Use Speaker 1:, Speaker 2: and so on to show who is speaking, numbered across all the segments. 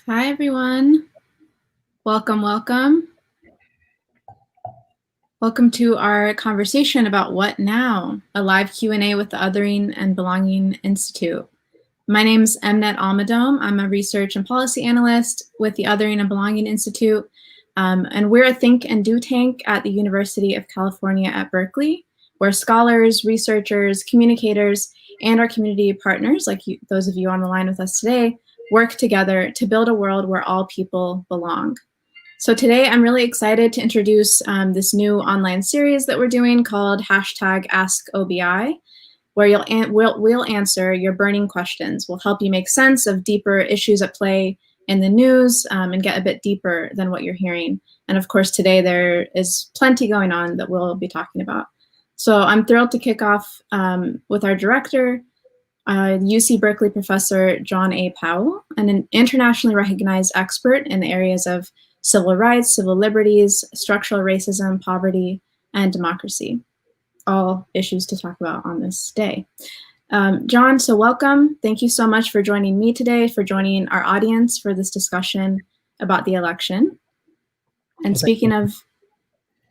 Speaker 1: Hi, everyone. Welcome, welcome. Welcome to our conversation about What Now, a live Q&A with the Othering and Belonging Institute. My name is Mnet Almadome. I'm a research and policy analyst with the Othering and Belonging Institute, and we're a think and do tank at the University of California at Berkeley, where scholars, researchers, communicators, and our community partners, like those of you on the line with us today, work together to build a world where all people belong. So today I'm really excited to introduce this new online series that we're doing called #AskOBI, where we'll answer your burning questions. We'll help you make sense of deeper issues at play in the news and get a bit deeper than what you're hearing. And of course, today there is plenty going on that we'll be talking about. So I'm thrilled to kick off with our director, UC Berkeley professor John A. Powell, and an internationally recognized expert in the areas of civil rights, civil liberties, structural racism, poverty, and democracy. All issues to talk about on this day. John, so welcome. Thank you so much for joining me today, for joining our audience for this discussion about the election. And speaking of,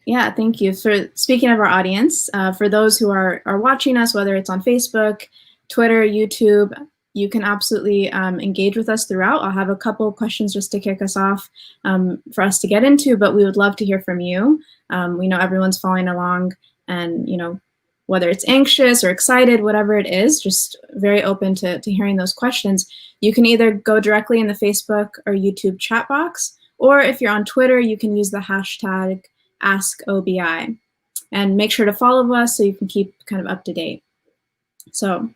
Speaker 1: yeah, thank you. Speaking of our audience, for those who are watching us, whether it's on Facebook, Twitter, YouTube, you can absolutely engage with us throughout. I'll have a couple of questions just to kick us off for us to get into, but we would love to hear from you. We know everyone's following along, and whether it's anxious or excited, whatever it is, just very open to hearing those questions. You can either go directly in the Facebook or YouTube chat box, or if you're on Twitter, you can use the hashtag #AskOBI. And make sure to follow us so you can keep kind of up to date. So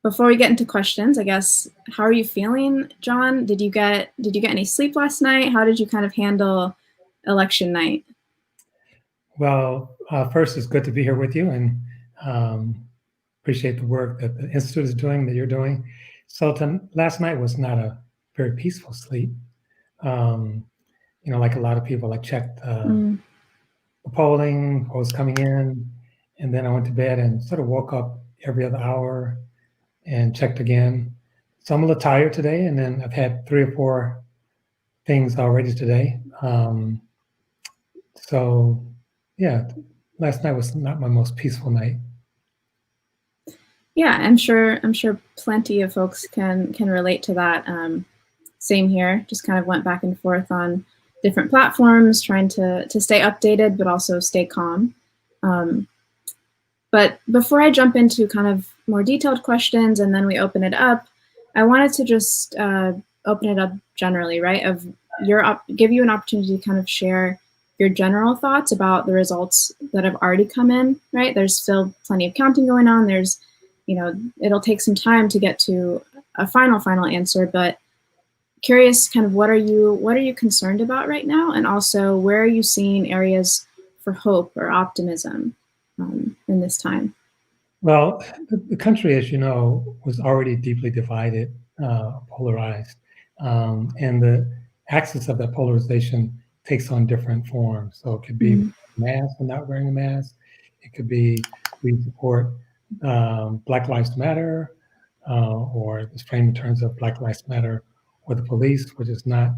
Speaker 1: before we get into questions, I guess, how are you feeling, John? Did you get any sleep last night? How did you kind of handle election night?
Speaker 2: Well, first, it's good to be here with you, and appreciate the work that the Institute is doing, that you're doing. So last night was not a very peaceful sleep. Like a lot of people, I checked the polling, what was coming in, and then I went to bed and sort of woke up every other hour and checked again. So I'm a little tired today, and then I've had 3 or 4 things already today. So yeah, last night was not my most peaceful night.
Speaker 1: Yeah, I'm sure plenty of folks can relate to that. Same here, just kind of went back and forth on different platforms, trying to stay updated, but also stay calm. But before I jump into kind of more detailed questions and then we open it up, I wanted to just open it up generally, right? Give you an opportunity to kind of share your general thoughts about the results that have already come in, right? There's still plenty of counting going on. There's, it'll take some time to get to a final answer, but curious kind of what are you concerned about right now? And also where are you seeing areas for hope or optimism in this time?
Speaker 2: Well, the country, as you know, was already deeply divided, polarized, and the axis of that polarization takes on different forms. So it could be mask or not wearing a mask. It could be we support Black Lives Matter, or it's framed in terms of Black Lives Matter or the police, which is not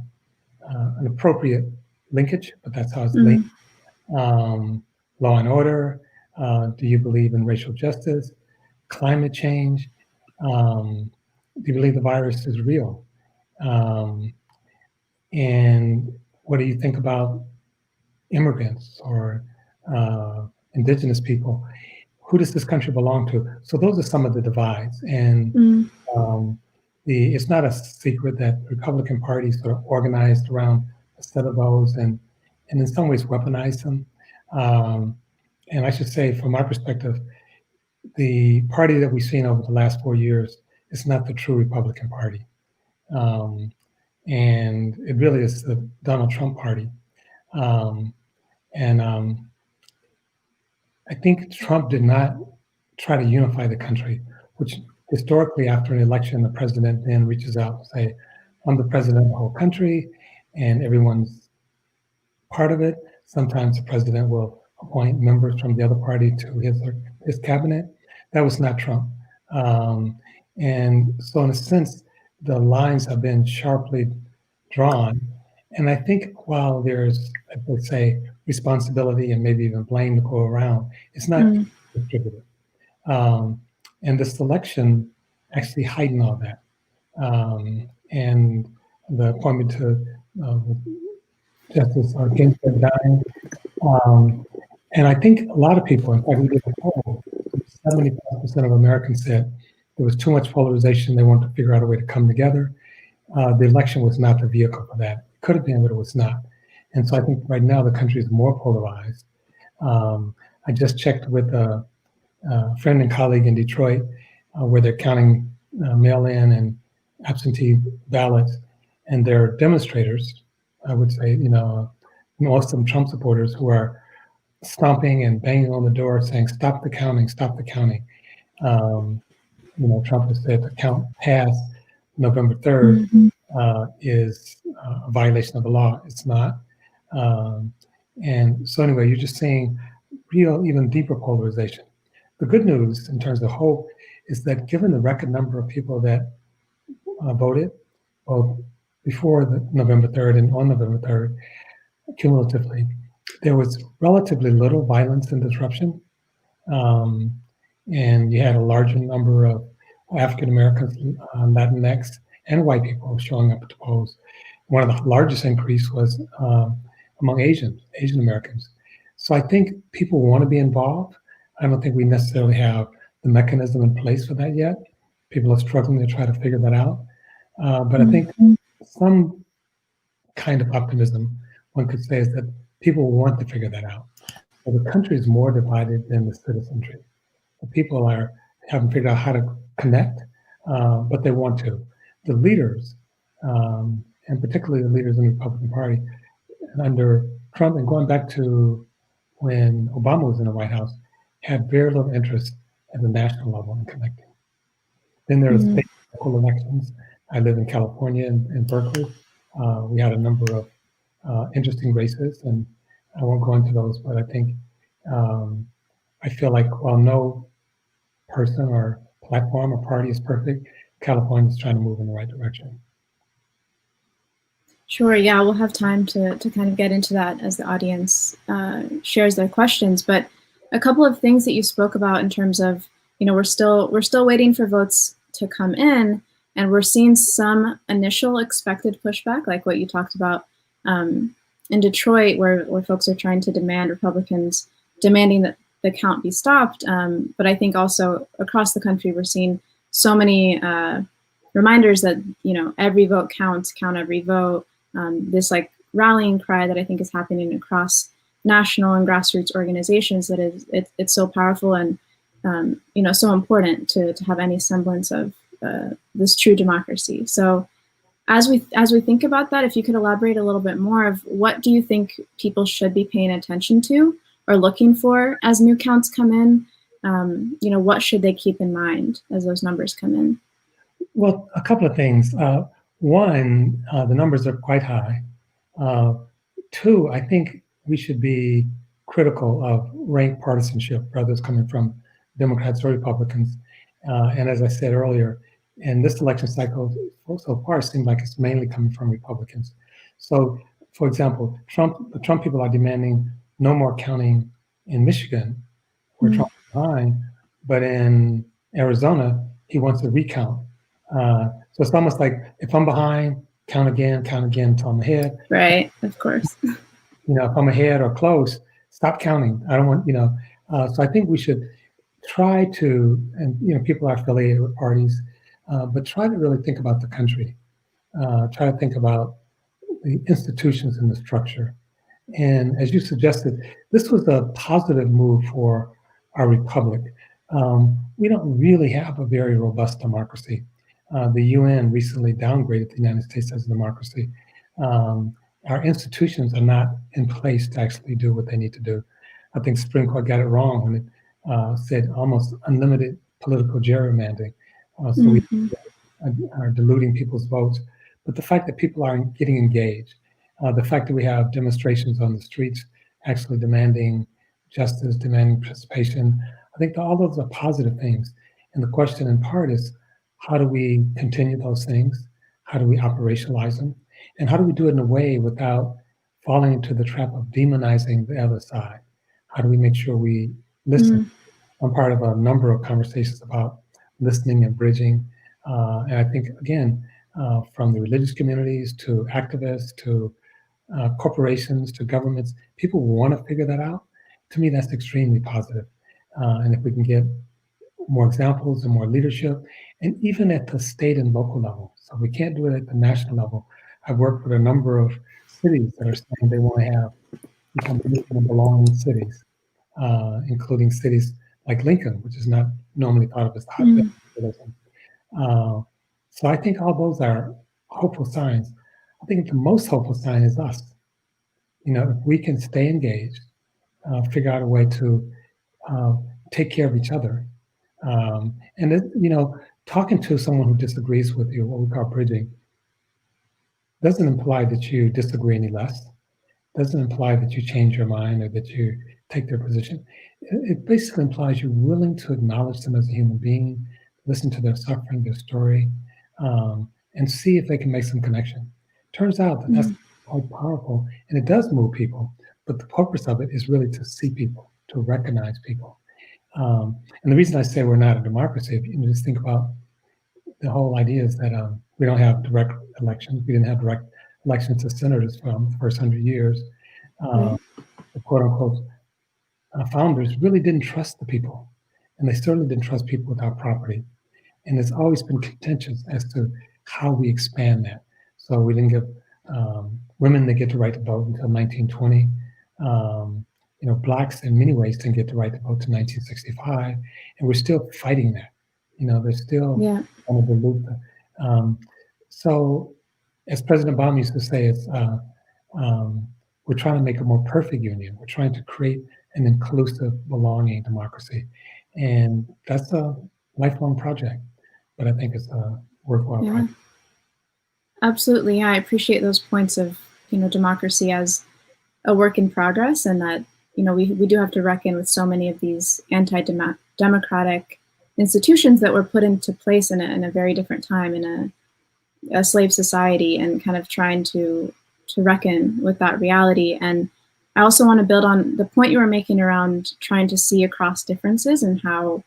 Speaker 2: an appropriate linkage, but that's how it's linked. Law and order. Do you believe in racial justice, climate change? Do you believe the virus is real? And what do you think about immigrants or indigenous people? Who does this country belong to? So those are some of the divides. And it's not a secret that the Republican Party sort of organized around a set of those and in some ways weaponized them. And I should say, from my perspective, the party that we've seen over the last 4 years is not the true Republican Party. And it really is the Donald Trump party. I think Trump did not try to unify the country, which historically after an election, the president then reaches out and say, I'm the president of the whole country and everyone's part of it. Sometimes the president will appoint members from the other party to his cabinet. That was not Trump. And so in a sense, the lines have been sharply drawn. And I think while there's, I would say, responsibility and maybe even blame to go around, it's not
Speaker 1: Mm,
Speaker 2: distributed. Um, and the selection actually heightened all that. And the appointment to Justice Ginsburg dying. Um, and I think a lot of people, in fact, we did a poll, 70% of Americans said there was too much polarization. They wanted to figure out a way to come together. The election was not the vehicle for that. It could have been, but it was not. And so I think right now the country is more polarized. I just checked with a friend and colleague in Detroit, where they're counting mail-in and absentee ballots, and there are demonstrators. I would say, most of them Trump supporters who are stomping and banging on the door, saying, "Stop the counting! Stop the counting!" Um, Trump has said the count past November 3rd
Speaker 1: mhm,
Speaker 2: is a violation of the law. It's not. Um, and so anyway, you're just seeing real, even deeper polarization. The good news in terms of hope is that given the record number of people that voted, both before the November 3rd and on November 3rd, cumulatively, there was relatively little violence and disruption. Um, and you had a larger number of African Americans, Latinx, and white people showing up to polls. One of the largest increase was among Asian Americans. So I think people want to be involved. I don't think we necessarily have the mechanism in place for that yet. People are struggling to try to figure that out. But I think
Speaker 1: mhm.
Speaker 2: some kind of optimism, one could say, is that people want to figure that out. So the country is more divided than the citizenry. The people haven't figured out how to connect, but they want to. The leaders, and particularly the leaders in the Republican Party, and under Trump, and going back to when Obama was in the White House, had very little interest at the national level in connecting. Then there are
Speaker 1: Mm,
Speaker 2: state and local elections. I live in California in Berkeley. We had a number of interesting races, and I won't go into those, but I think um, I feel like while no person or platform or party is perfect, California is trying to move in the right direction.
Speaker 1: Sure. Yeah, we'll have time to kind of get into that as the audience shares their questions. But a couple of things that you spoke about in terms of, we're still waiting for votes to come in, and we're seeing some initial expected pushback, like what you talked about in Detroit, where folks are trying to demand Republicans demanding that the count be stopped. But I think also across the country, we're seeing so many reminders that every vote counts, count every vote. This like rallying cry that I think is happening across national and grassroots organizations that it's so powerful and so important to have any semblance of this true democracy. So as we think about that, if you could elaborate a little bit more of what do you think people should be paying attention to or looking for as new counts come in? What should they keep in mind as those numbers come in?
Speaker 2: Well, a couple of things. One, the numbers are quite high. Uh, Two, I think we should be critical of rank partisanship, whether it's coming from Democrats or Republicans. And as I said earlier, in this election cycle, so far, it seems like it's mainly coming from Republicans. So, for example, the Trump people are demanding no more counting in Michigan, where
Speaker 1: Mm,
Speaker 2: Trump is behind, but in Arizona, he wants a recount. So it's almost like if I'm behind, count again until I'm ahead.
Speaker 1: right, of course.
Speaker 2: If I'm ahead or close, stop counting. I don't want. So I think we should try to, and people are affiliated with parties, but try to really think about the country. Try to think about the institutions and the structure. And as you suggested, this was a positive move for our republic. We don't really have a very robust democracy. The UN recently downgraded the United States as a democracy. Our institutions are not in place to actually do what they need to do. I think Supreme Court got it wrong when it said almost unlimited political gerrymandering. So we
Speaker 1: Hmm.
Speaker 2: are diluting people's votes. But the fact that people aren't getting engaged, the fact that we have demonstrations on the streets actually demanding justice, demanding participation, I think that all those are positive things. And the question in part is, how do we continue those things? How do we operationalize them? And how do we do it in a way without falling into the trap of demonizing the other side? How do we make sure we listen?
Speaker 1: Mm,
Speaker 2: I'm part of a number of conversations about listening and bridging. And I think, again, from the religious communities to activists to corporations to governments, people want to figure that out. To me, that's extremely positive. And if we can get more examples and more leadership, and even at the state and local level. So we can't do it at the national level. I've worked with a number of cities that are saying they want to have become mission and belonging cities, including cities like Lincoln, which is not normally thought of as the hotbed
Speaker 1: mm,
Speaker 2: of capitalism. Uh, so I think all those are hopeful signs. I think the most hopeful sign is us. You know, if we can stay engaged, figure out a way to uh, take care of each other, and you know, talking to someone who disagrees with you, what we call bridging, doesn't imply that you disagree any less. Doesn't imply that you change your mind or that you take their position. It basically implies you're willing to acknowledge them as a human being, listen to their suffering, their story, and see if they can make some connection. Turns out that that's
Speaker 1: mm.
Speaker 2: quite powerful, and it does move people. But the purpose of it is really to see people, to recognize people. And the reason I say we're not a democracy, if you just think about the whole idea is that we don't have direct elections. We didn't have direct elections to senators from the first 100 years. Uh,
Speaker 1: Right.
Speaker 2: the quote unquote founders really didn't trust the people, and they certainly didn't trust people without property. And it's always been contentious as to how we expand that. So we didn't give women the get the right to vote until 1920. Um, you know, blacks in many ways didn't get the right to vote to 1965, and we're still fighting that. You know, they're still
Speaker 1: Yeah.
Speaker 2: kind of dilute the. So, as President Obama used to say, it's um, we're trying to make a more perfect union. We're trying to create an inclusive, belonging democracy, and that's a lifelong project. But I think it's a worthwhile
Speaker 1: Yeah.
Speaker 2: project.
Speaker 1: Absolutely. Yeah. I appreciate those points of, democracy as a work in progress, and that, we do have to reckon with so many of these anti-democratic institutions that were put into place in a very different time, in a slave society, and kind of trying to reckon with that reality. And I also want to build on the point you were making around trying to see across differences and how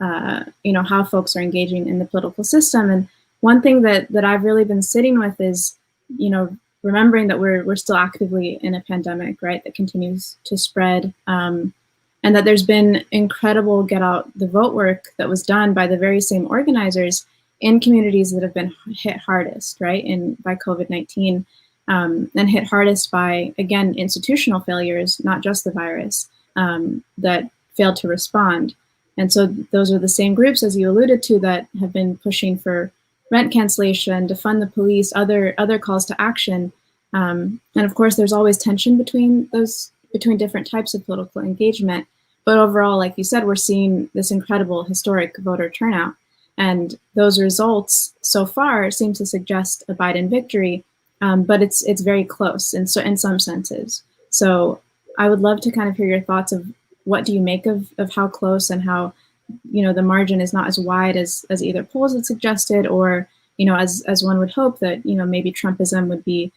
Speaker 1: how folks are engaging in the political system. And one thing that I've really been sitting with is, remembering that we're still actively in a pandemic, right, that continues to spread, and that there's been incredible get out the vote work that was done by the very same organizers in communities that have been hit hardest, right, by COVID-19, and hit hardest by, again, institutional failures, not just the virus, that failed to respond. And so those are the same groups, as you alluded to, that have been pushing for rent cancellation, defund the police, other calls to action. And of course, there's always tension between different types of political engagement. But overall, like you said, we're seeing this incredible historic voter turnout. And those results so far seem to suggest a Biden victory, but it's very close in some senses. So I would love to kind of hear your thoughts of what do you make of how close, and how the margin is not as wide as either polls had suggested, or as one would hope that maybe Trumpism would be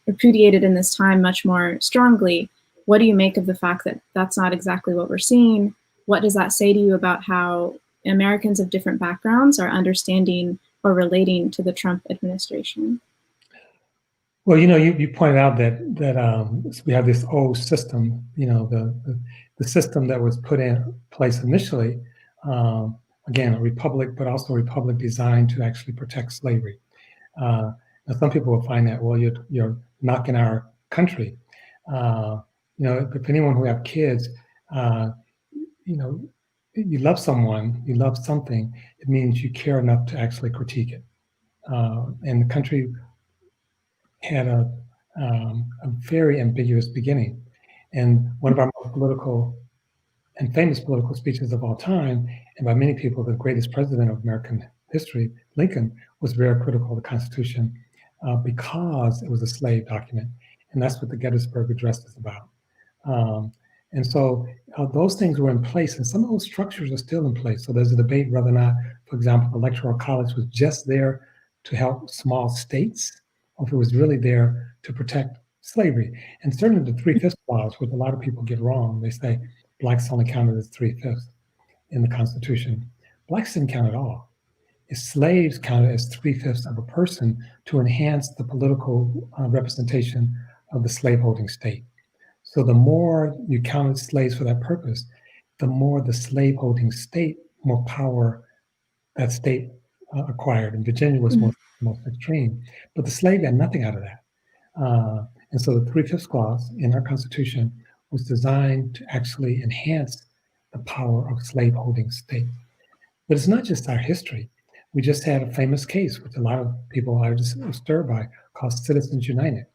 Speaker 1: repudiated in this time much more strongly. What do you make of the fact that that's not exactly what we're seeing? What does that say to you about how Americans of different backgrounds are understanding or relating to the Trump administration?
Speaker 2: Well, you pointed out that we have this old system. You know, the system that was put in place initially, again, a republic, but also a republic designed to actually protect slavery. Now, some people will find that, well, you're knocking our country. If anyone who have kids, uh, you know, you love someone, you love something, it means you care enough to actually critique it. And the country had a very ambiguous beginning. And one of our most political and famous political speeches of all time, and by many people, the greatest president of American history, Lincoln, was very critical of the Constitution because it was a slave document. And that's what the Gettysburg Address is about. Um, and so those things were in place, and some of those structures are still in place. So there's a debate whether or not, for example, the Electoral College was just there to help small states, or if it was really there to protect slavery. And certainly the three-fifths clause, which a lot of people get wrong, they say blacks only counted as three-fifths in the Constitution. Blacks didn't count at all. Slaves counted as three-fifths of a person to enhance the political representation of the slaveholding state. So the more you counted slaves for that purpose, the more the slaveholding state, more power that state acquired. And Virginia was most extreme. But the slave got nothing out of that. And so the three-fifths clause in our Constitution was designed to actually enhance the power of slaveholding states. But it's not just our history. We just had a famous case, which a lot of people are just stirred by, called Citizens United,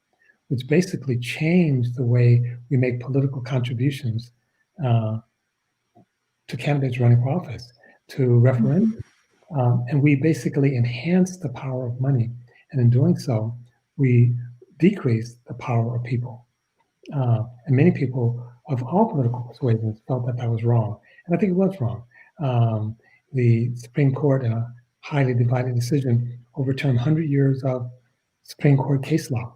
Speaker 2: which basically changed the way we make political contributions to candidates running for office, to referendums. And we basically enhanced the power of money. And in doing so, we decreased the power of people. And many people of all political persuasions felt that that was wrong. And I think it was wrong. The Supreme Court, in a highly divided decision, overturned 100 years of Supreme Court case law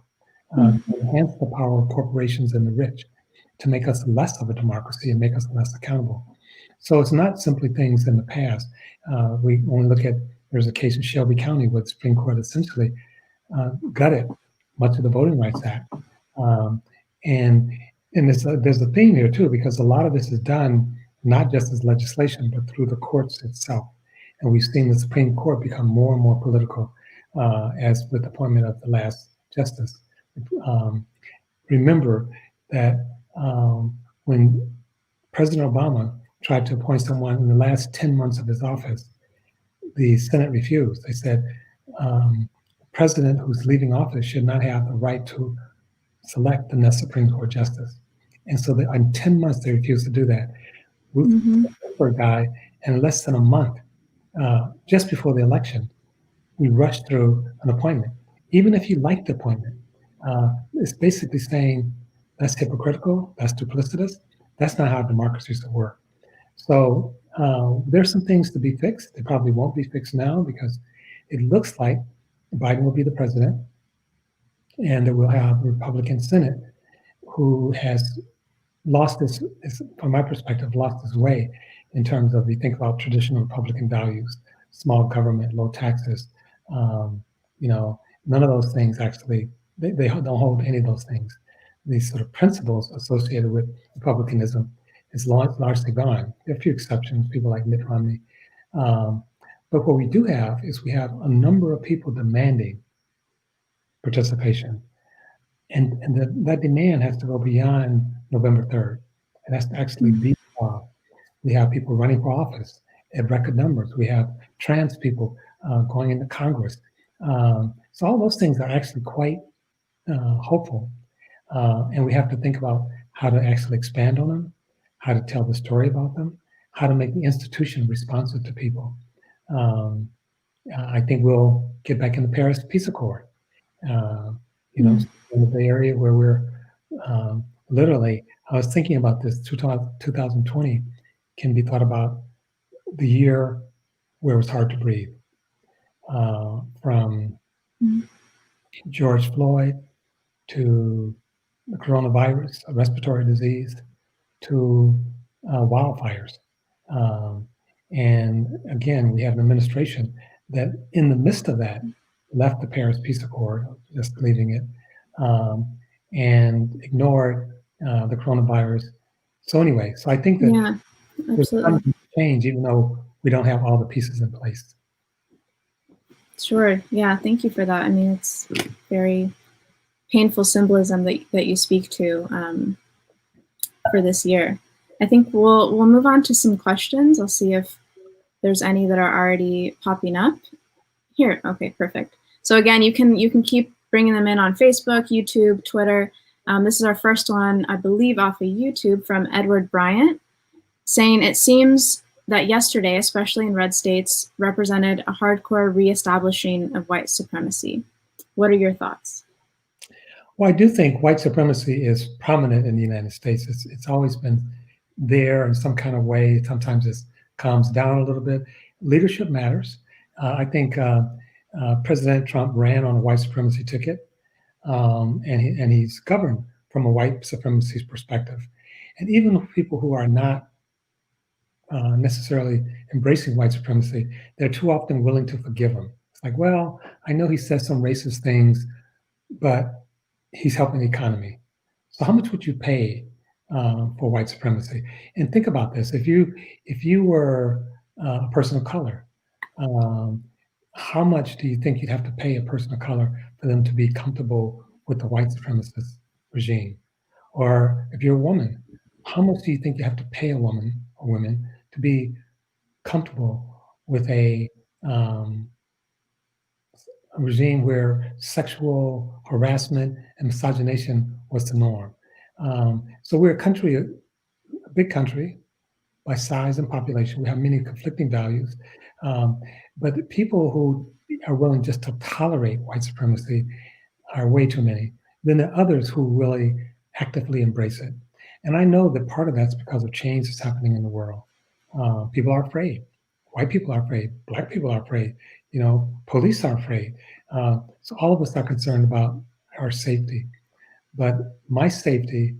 Speaker 2: to enhance the power of corporations and the rich, to make us less of a democracy and make us less accountable. So it's not simply things in the past. When we look at, there's a case in Shelby County where the Supreme Court essentially gutted much of the Voting Rights Act. And there's a theme here too, because a lot of this is done not just as legislation, but through the courts itself. And we've seen the Supreme Court become more and more political, as with the appointment of the last justice. Remember that when President Obama tried to appoint someone in the last 10 months of his office, the Senate refused. They said, the president who's leaving office should not have the right to select the next Supreme Court justice. And so in 10 months, they refused to do that. Ruth, for a guy, in less than a month, just before the election, we rushed through an appointment. Even if you like the appointment, it's basically saying that's hypocritical, that's duplicitous, that's not how democracies work. So there's some things to be fixed. They probably won't be fixed now because it looks like Biden will be the president and that we'll have a Republican Senate who has lost his, from my perspective, lost his way in terms of, you think about traditional Republican values, small government, low taxes, none of those things actually, they don't hold any of those things. These sort of principles associated with republicanism is largely gone. There are a few exceptions, people like Mitt Romney. But what we do have is we have a number of people demanding participation. And that demand has to go beyond November 3rd. It has to actually be involved. We have people running for office at record numbers. We have trans people going into Congress. So all those things are actually quite hopeful. And we have to think about how to actually expand on them, how to tell the story about them, how to make the institution responsive to people. I think we'll get back in the Paris Peace Accord. In the Bay Area where we're literally, I was thinking about this, 2020 can be thought about the year where it was hard to breathe. From George Floyd to the coronavirus, a respiratory disease, to wildfires. And again, we have an administration that in the midst of that left the Paris Peace Accord, just leaving it, and ignored the coronavirus. So anyway, so I think that there's some change, even though we don't have all the pieces in place.
Speaker 1: Sure. Yeah. Thank you for that. I mean, it's very painful symbolism that you speak to for this year. I think we'll move on to some questions. I'll see if there's any that are already popping up here. Okay, perfect. So again, you can keep bringing them in on Facebook, YouTube, Twitter. This is our first one, I believe, off of YouTube from Edward Bryant, saying it seems that yesterday, especially in red states, represented a hardcore reestablishing of white supremacy. What are your thoughts?
Speaker 2: Well, I do think white supremacy is prominent in the United States. It's always been there in some kind of way. Sometimes it calms down a little bit. Leadership matters. I think President Trump ran on a white supremacy ticket. and he's governed from a white supremacy perspective. And even people who are not necessarily embracing white supremacy, they're too often willing to forgive him. It's like, well, I know he says some racist things, but he's helping the economy. So how much would you pay for white supremacy? And think about this: if you were a person of color, um, how much do you think you'd have to pay a person of color for them to be comfortable with the white supremacist regime? Or if you're a woman, how much do you think you have to pay a woman or women to be comfortable with um, a regime where sexual harassment and misogynation was the norm? So we're a country, a big country by size and population. We have many conflicting values, um, but the people who are willing just to tolerate white supremacy are way too many. Then there are others who really actively embrace it. And I know that part of that's because of change that's happening in the world. People are afraid. White people are afraid. Black people are afraid. Police are afraid. So all of us are concerned about our safety. But my safety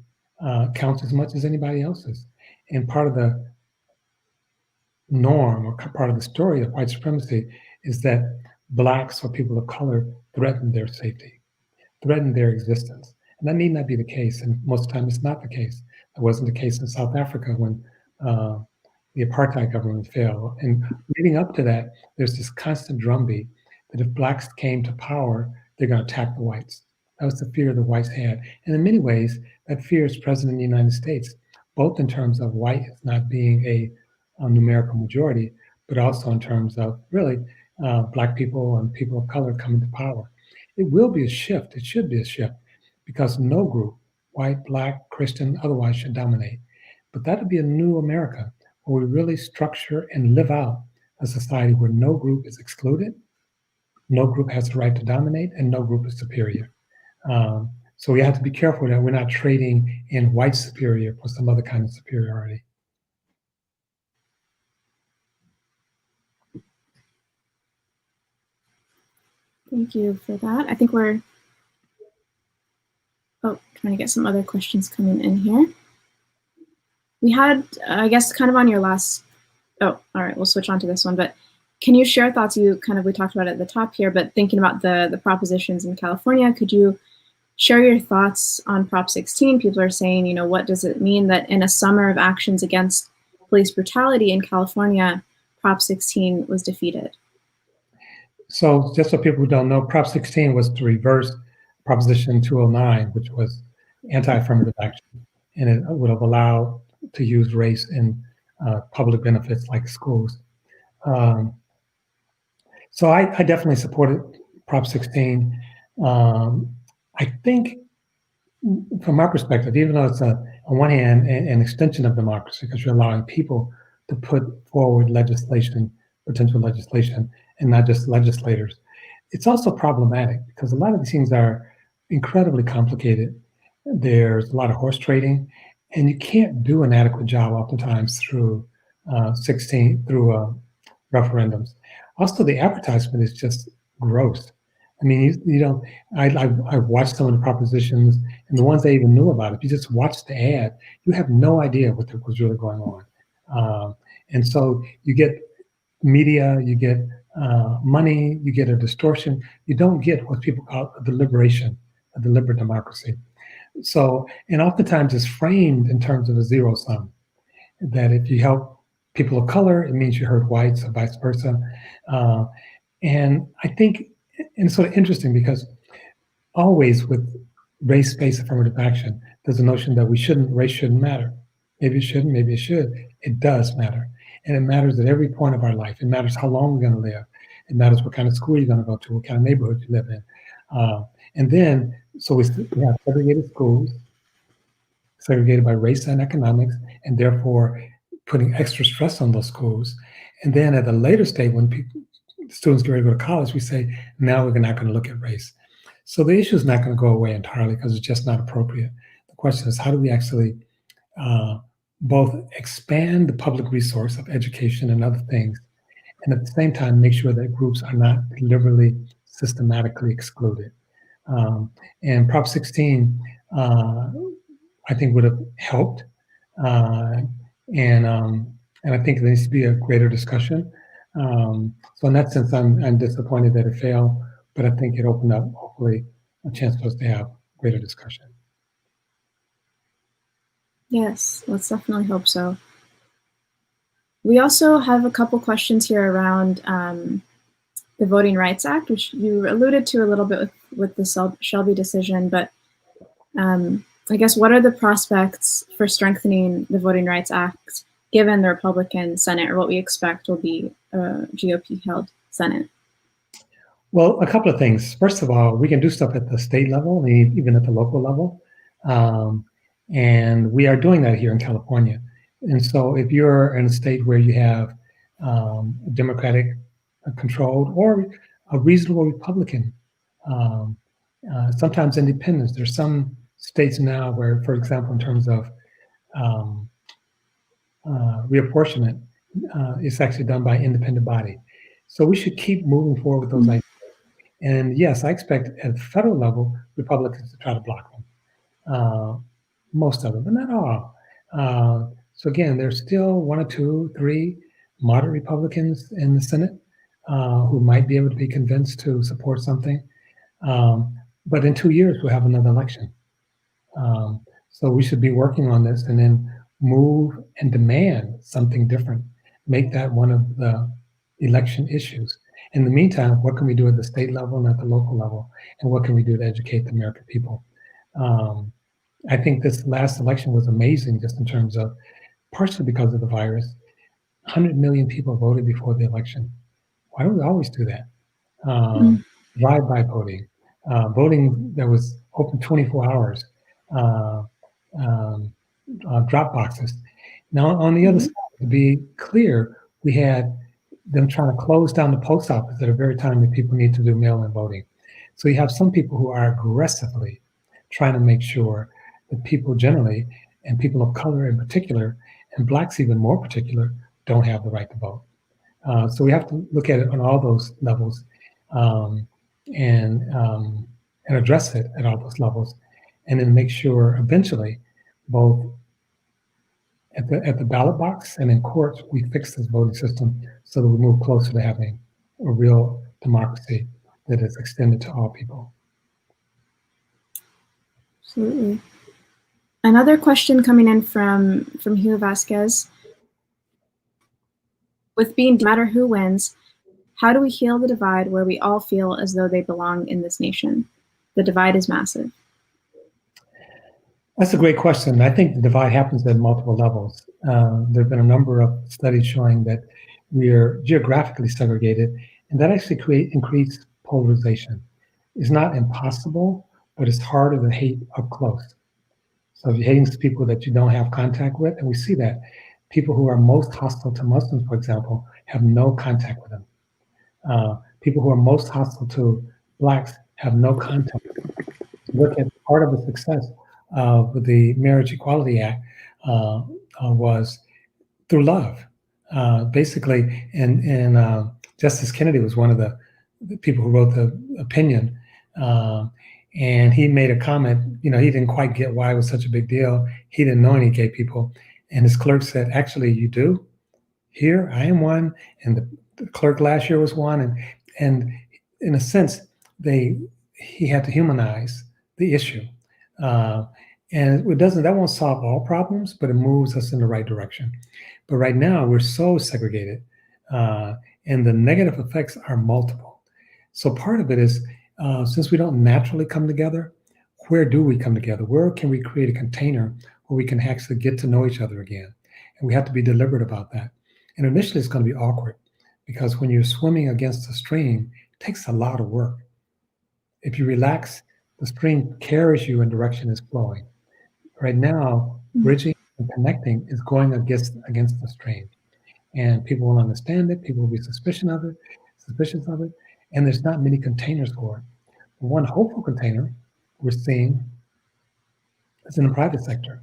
Speaker 2: counts as much as anybody else's. And part of the norm or part of the story of white supremacy is that blacks or people of color threaten their safety, threaten their existence. And that need not be the case. And most of the time, it's not the case. That wasn't the case in South Africa when uh, the apartheid government failed. And leading up to that, there's this constant drumbeat that if blacks came to power, they're going to attack the whites. That was the fear the whites had. And in many ways, that fear is present in the United States, both in terms of whites not being a numerical majority, but also in terms of really black people and people of color coming to power. It will be a shift. It should be a shift because no group, white, black, Christian, otherwise, should dominate. But that would be a new America where we really structure and live out a society where no group is excluded, no group has the right to dominate, and no group is superior. So we have to be careful that we're not trading in white superior for some other kind of superiority.
Speaker 1: Thank you for that. I think we're trying to get some other questions coming in here. We had, I guess, kind of on your last, all right, we'll switch on to this one, but can you share thoughts we talked about at the top here, but thinking about the propositions in California, could you share your thoughts on Prop 16? People are saying, what does it mean that in a summer of actions against police brutality in California, Prop 16 was defeated?
Speaker 2: So just so people who don't know, Prop 16 was to reverse Proposition 209, which was anti-affirmative action, and it would have allowed to use race in public benefits like schools. So I definitely supported Prop 16. I think from my perspective, even though it's on one hand an extension of democracy because you're allowing people to put forward legislation, potential legislation, and not just legislators, it's also problematic because a lot of these things are incredibly complicated. There's a lot of horse trading, and you can't do an adequate job oftentimes through 16 through referendums. Also, the advertisement is just gross. I mean, you don't. I've watched some of the propositions and the ones I even knew about. If you just watch the ad, you have no idea what was really going on. And so you get media, you get money, you get a distortion. You don't get what people call a deliberation, a deliberate democracy. So, and oftentimes it's framed in terms of a zero sum, that if you help people of color, it means you hurt whites or vice versa. And I think, and it's sort of interesting because always with race-based affirmative action, there's a notion that race shouldn't matter. Maybe it shouldn't, maybe it should. It does matter. And it matters at every point of our life. It matters how long we're going to live. It matters what kind of school you're going to go to, what kind of neighborhood you live in. And then, so we have segregated schools, segregated by race and economics, and therefore putting extra stress on those schools. And then at a later stage, when students get ready to go to college, we say, now we're not going to look at race. So the issue is not going to go away entirely because it's just not appropriate. The question is, how do we actually both expand the public resource of education and other things, and at the same time make sure that groups are not deliberately, systematically excluded? And Prop 16, I think, would have helped. Uh, and and I think there needs to be a greater discussion. So in that sense, I'm disappointed that it failed, but I think it opened up, hopefully, a chance for us to have greater discussion.
Speaker 1: Yes, let's definitely hope so. We also have a couple questions here around the Voting Rights Act, which you alluded to a little bit with the Shelby decision, but I guess what are the prospects for strengthening the Voting Rights Act given the Republican Senate, or what we expect will be a GOP-held Senate?
Speaker 2: Well, a couple of things. First of all, we can do stuff at the state level, even at the local level. And we are doing that here in California. And so if you're in a state where you have Democratic controlled or a reasonable Republican, um, sometimes independents, there's some states now where, for example, in terms of um, reapportionment, it's actually done by independent body. So we should keep moving forward with those ideas. And yes, I expect at the federal level, Republicans to try to block them, most of them, but not all. So again, there's still one or two, three moderate Republicans in the Senate who might be able to be convinced to support something. But in 2 years, we'll have another election. So we should be working on this and then move and demand something different. Make that one of the election issues. In the meantime, what can we do at the state level and at the local level? And what can we do to educate the American people? I think this last election was amazing just in terms of, partially because of the virus, 100 million people voted before the election. Why don't we always do that? Drive-by voting, voting that was open 24 hours, uh, um, drop boxes. Now, on the other side, to be clear, we had them trying to close down the post office at a very time that people need to do mail-in voting. So you have some people who are aggressively trying to make sure that people generally, and people of color in particular, and blacks even more particular, don't have the right to vote. So we have to look at it on all those levels, um, and um, and address it at all those levels, and then make sure eventually, both at the ballot box and in courts, we fix this voting system so that we move closer to having a real democracy that is extended to all people.
Speaker 1: Absolutely. Another question coming in from Hugh Vasquez. With being no matter who wins, how do we heal the divide where we all feel as though they belong in this nation? The divide is massive.
Speaker 2: That's a great question. I think the divide happens at multiple levels. There have been a number of studies showing that we are geographically segregated, and that actually increased polarization. It's not impossible, but it's harder to hate up close. So if you're hating people that you don't have contact with, and we see that people who are most hostile to Muslims, for example, have no contact with them. People who are most hostile to blacks have no contact with them. Look at part of the success of the Marriage Equality Act was through love. Basically, and Justice Kennedy was one of the people who wrote the opinion. And he made a comment, he didn't quite get why it was such a big deal. He didn't know any gay people. And his clerk said, actually, you do? Here, I am one. And the clerk last year was one. And in a sense, he had to humanize the issue. And that won't solve all problems, but it moves us in the right direction. But right now, we're so segregated, and the negative effects are multiple. So part of it is, since we don't naturally come together, where do we come together? Where can we create a container where we can actually get to know each other again? And we have to be deliberate about that. And initially, it's going to be awkward because when you're swimming against a stream, it takes a lot of work. If you relax, the stream carries you in direction it's flowing. Right now, bridging and connecting is going against the stream. And people will understand it, people will be suspicious of it, and there's not many containers for it. One hopeful container we're seeing is in the private sector.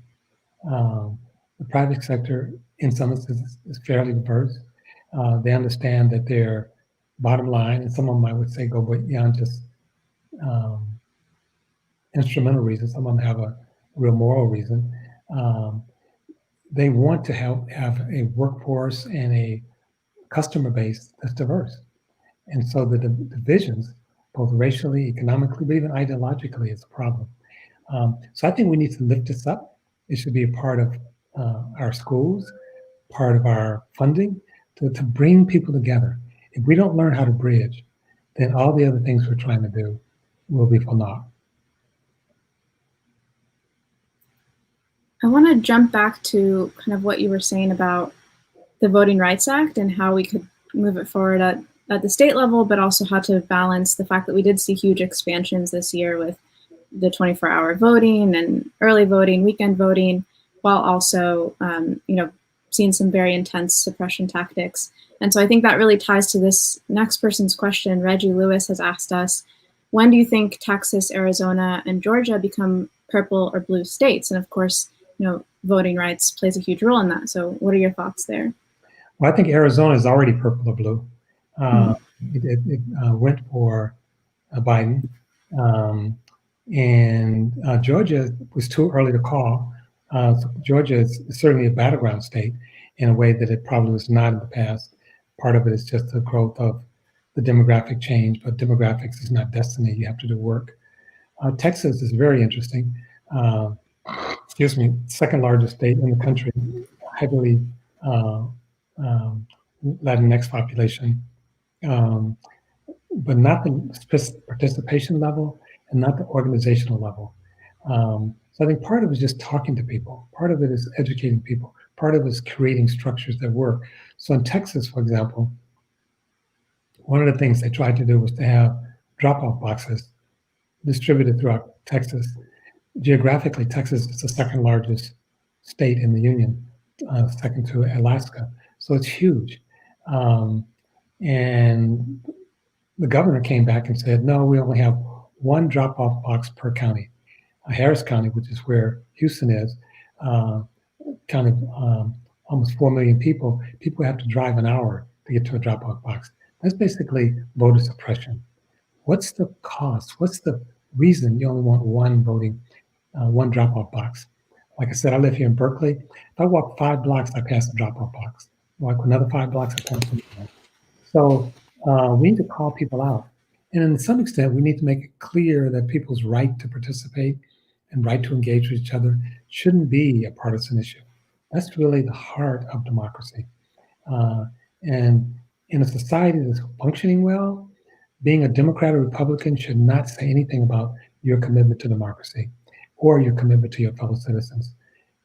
Speaker 2: The private sector, in some instances, is fairly diverse. They understand that their bottom line, and some of them I would say go beyond just instrumental reasons. Some of them have a real moral reason. Um, they want to have a workforce and a customer base that's diverse. And so the divisions, both racially, economically, but even ideologically, is a problem. So I think we need to lift this up. It should be a part of our schools, part of our funding, to bring people together. If we don't learn how to bridge, then all the other things we're trying to do will be for naught.
Speaker 1: I want to jump back to kind of what you were saying about the Voting Rights Act and how we could move it forward at the state level, but also how to balance the fact that we did see huge expansions this year with the 24-hour voting and early voting, weekend voting, while also, seeing some very intense suppression tactics. And so I think that really ties to this next person's question. Reggie Lewis has asked us, when do you think Texas, Arizona, and Georgia become purple or blue states? And of course, voting rights plays a huge role in that. So what are your thoughts there?
Speaker 2: Well, I think Arizona is already purple or blue.
Speaker 1: Mhm.
Speaker 2: It went for Biden. And Georgia was too early to call. So Georgia is certainly a battleground state in a way that it probably was not in the past. Part of it is just the growth of the demographic change, but demographics is not destiny. You have to do work. Texas is very interesting. Uh, excuse me, second largest state in the country, heavily uh, um, Latinx population. Um, but not the participation level and not the organizational level. So I think part of it is just talking to people. Part of it is educating people. Part of it is creating structures that work. So in Texas, for example, one of the things they tried to do was to have drop-off boxes distributed throughout Texas. Geographically, Texas is the second largest state in the union, second to Alaska. So it's huge. Um, and the governor came back and said, no, we only have one drop-off box per county. Harris County, which is where Houston is, uh, county almost 4 million people. People have to drive an hour to get to a drop-off box. That's basically voter suppression. What's the cost? What's the reason you only want one drop-off box? Like I said, I live here in Berkeley. If I walk 5 blocks, I pass the drop-off box. Walk another 5 blocks, I pass the one. So we need to call people out. And to some extent, we need to make it clear that people's right to participate and right to engage with each other shouldn't be a partisan issue. That's really the heart of democracy. Uh, and in a society that's functioning well, being a Democrat or Republican should not say anything about your commitment to democracy or your commitment to your fellow citizens.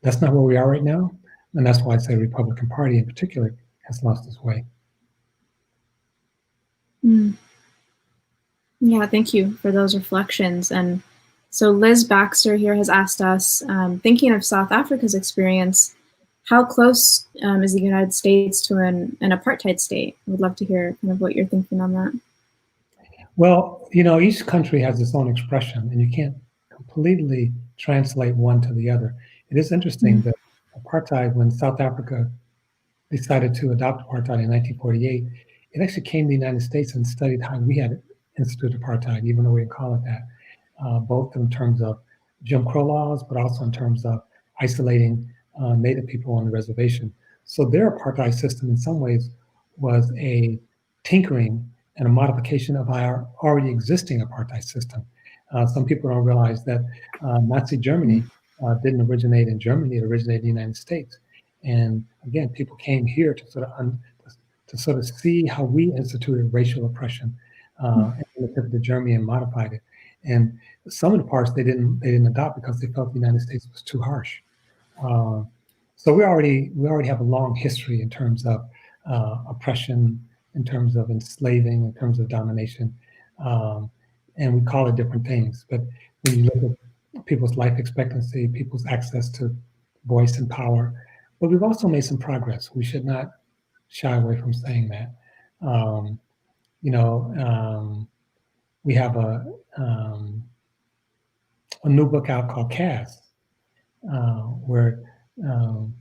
Speaker 2: That's not where we are right now. And that's why I say the Republican Party in particular has lost its way.
Speaker 1: Mm. Yeah, thank you for those reflections. And so Liz Baxter here has asked us, thinking of South Africa's experience, how close is the United States to an apartheid state? I would love to hear kind of what you're thinking on that.
Speaker 2: Well, each country has its own expression, and you can't completely translate one to the other. It is interesting that apartheid, when South Africa decided to adopt apartheid in 1948, it actually came to the United States and studied how we had instituted apartheid, even though we didn't call it that, both in terms of Jim Crow laws, but also in terms of isolating Native people on the reservation. So their apartheid system, in some ways, was a tinkering and a modification of our already existing apartheid system. Some people don't realize that Nazi Germany didn't originate in Germany; it originated in the United States. And again, people came here to sort of see how we instituted racial oppression, and they took the Germany and modified it. And some of the parts they didn't adopt because they felt the United States was too harsh. Uh, so we already have a long history in terms of oppression, in terms of enslaving, in terms of domination, um, and we call it different things. But when you look at people's life expectancy, people's access to voice and power, but we've also made some progress. We should not shy away from saying that. Um, we have a new book out called Caste, where um,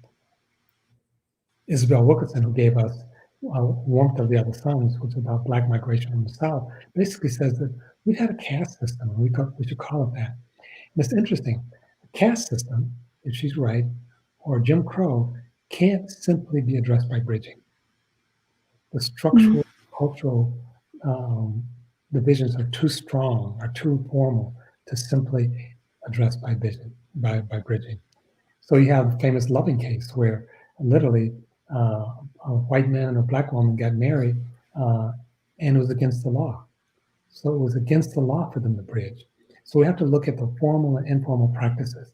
Speaker 2: Isabel Wilkerson, who gave us Warmth of the Other Suns, which is about Black migration from the South, basically says that we've had a caste system, and we should call it that. It's interesting. The caste system, if she's right, or Jim Crow, can't simply be addressed by bridging. The
Speaker 1: Mm,
Speaker 2: structural, cultural um, divisions are too strong, are too formal to simply address by vision, by bridging. So you have the famous Loving case where literally a white man and a black woman got married uh, and it was against the law. So it was against the law for them to bridge. So we have to look at the formal and informal practices.